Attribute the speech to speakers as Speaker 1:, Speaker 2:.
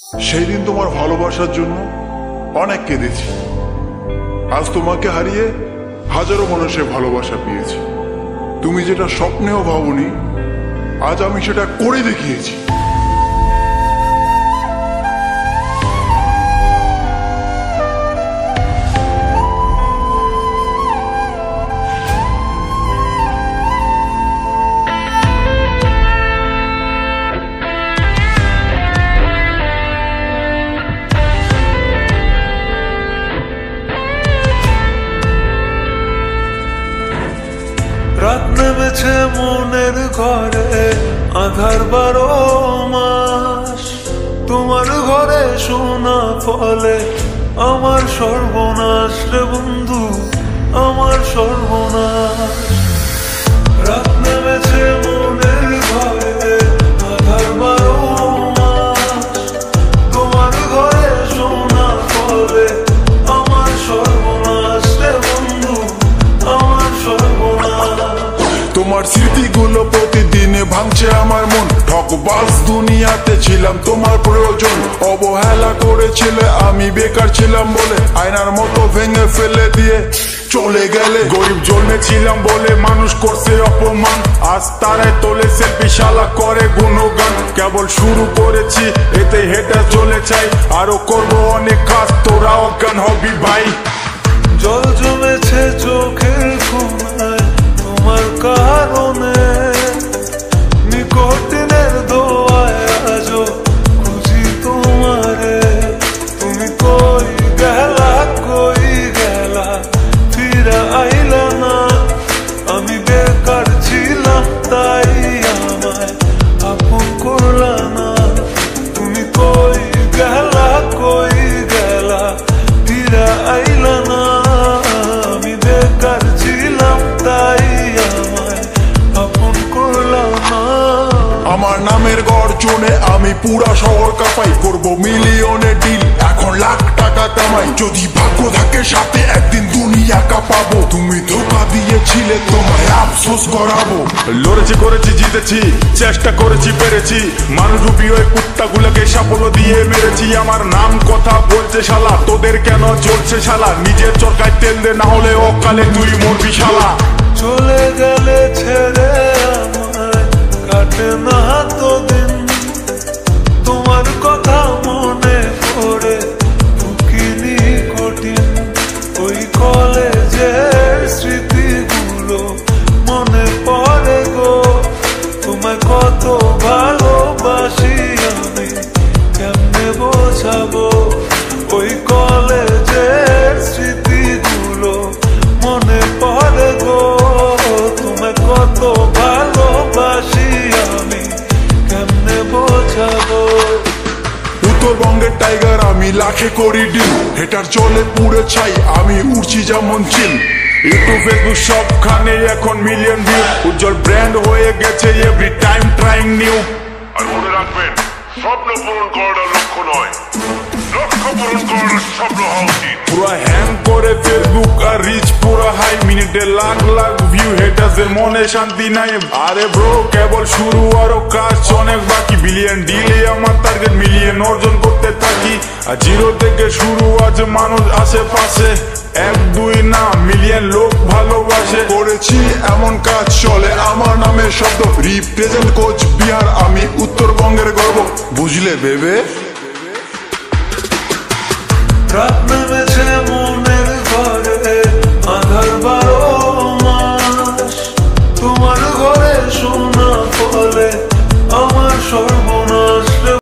Speaker 1: সেই দিন তোমার ভালোবাসার জন্য অনেক কেঁদেছি। আজ তোমাকে হারিয়ে হাজারো মানুষের ভালোবাসা পেয়েছি। তুমি যেটা স্বপ্নেও ভাবনি, আজ আমি সেটা করে দেখিয়েছি।
Speaker 2: রাত নেমেছে মনের ঘরে, আধার 12 মাস। তোমার ঘরে শোনা ফলে আমার সর্বনাশ রে বন্ধু, আমার সর্বনাশ। রাত নেমেছে মনের ঘরে, আধার 12 মাস। তোমার ঘরে শোনা ফলে আমার সর্বনাশ রে বন্ধু, আমার সর্বনাশ।
Speaker 1: তোমার স্মৃতিগুলো প্রতিদিনে ভাঙছে আমার মন। ঠকবাজ দুনিয়াতে ছিলাম তোমার প্রয়োজন। অবহেলা করেছিলে, আমি বেকার ছিলাম বলে আয়নার মতো ভেঙে ফেলে দিয়ে চলে গেলে। গরিব জন্মেছিলাম বলে মানুষ করছে অপমান, আজ তারাই তোলে সেলফি, শালা করে গুণগান। কেবল শুরু করেছি, এতে হেটা চলে চাই, আরো করবো অনেক কাজ, তোরা অজ্ঞান হবি ভাই।
Speaker 2: জল জমেছে চোখের কোণায় তোমার কারণে, নিকটিনের দোয়ায় আজও খুঁজি তোমারে। তুমি কই গেলা, কই গেলা, ফিরে আইলা না। আমি বেকার ছিলাম তাই আমায় আপন করলা না। তুমি কই গেলা, কই গেলা, ফিরে আইলা না। আমি বেকার ছিলাম তাই আমায় আপন করলা না।
Speaker 1: আমার নামের গর্জনে আমি পুরা শহর কাঁপাই, করবো মিলিয়নের ডিল, এখন লাখ টাকা কামাই। যদি ভাগ্য থাকে সাথে, একদিন দুনিয়া কাঁপাবো। তুমি ধোকা দিয়েছিলে, তোমায় আফসোস করাবো।
Speaker 3: লড়েছি, করেছি, জিতেছি, চেষ্টা করেছি, পেরেছি। মানুষ রূপী ওই কুত্তাগুলোকে সাফল্য দিয়ে মেরেছি। আমার নাম কথা বলছে শালা, তোদের কেন চলছে শালা? নিজের চরকায় তেল দে, না হলে অকালে তুই মরবি শালা।
Speaker 2: চলে গেলে ছেড়ে আমায় কাটে না তো দিন, তোমার কথা মনে করে বুকিনি কঠিন। ওই কলেজের স্মৃতিগুলো মনে পড়ে গো, তোমায় কত ভালোবাসি আমি কেমনে বোঝাবো। ওই কলেজের স্মৃতিগুলো মনে পড়ে গো, তোমায় কত ভালোবাসি আমি কেমনে বোঝাবো।
Speaker 1: উত্তরবঙ্গের টাইগার আমি, লাখে করি ডিল, হেটার চলে পুড়ে ছাই, আমি উড়ছি যেমন চিল।
Speaker 3: ইউটিউব, ফেসবুক সবখানে এখন মিলিয়ন ভিউ, উজ্জ্বল ব্র্যান্ড হয়ে গেছে এভরি টাইম ট্রাইং নিউ।
Speaker 4: আর মনে রাখবেন, স্বপ্ন পূরণ করাটা লক্ষ্য নয়, লক্ষ্য পূরণ করাটা স্বপ্ন হওয়া উচিত।
Speaker 3: পুরা হ্যাং করে ফেসবুক আর রিচ পুরা হাই, মিনিটে লাখ লাখ ভিউ, হেটারদের মনে শান্তি নাই। আরে ব্রো, কেবল শুরু, আরো কাজ অনেক বাকি। বিলিয়ন ডিলে আমার টার্গেট, মিলিয়ন অর্জন করতে থাকি। আর জিরো থেকে শুরু, আজ মানুষ আশেপাশে, 1 2 না মিলিয়ন লোক ভালোবাসে।
Speaker 1: করেছি এমন কাজ চলে আমার নামের শব্দ, রিপ্রেজেন্ট কোচ বিহার, আমি উত্তরবঙ্গের গর্ব, বুঝলে বেবে?
Speaker 2: রাত নেমেছে মনের ঘরে, আধার 12 মাস। তোমার ঘরে শোনা ফলে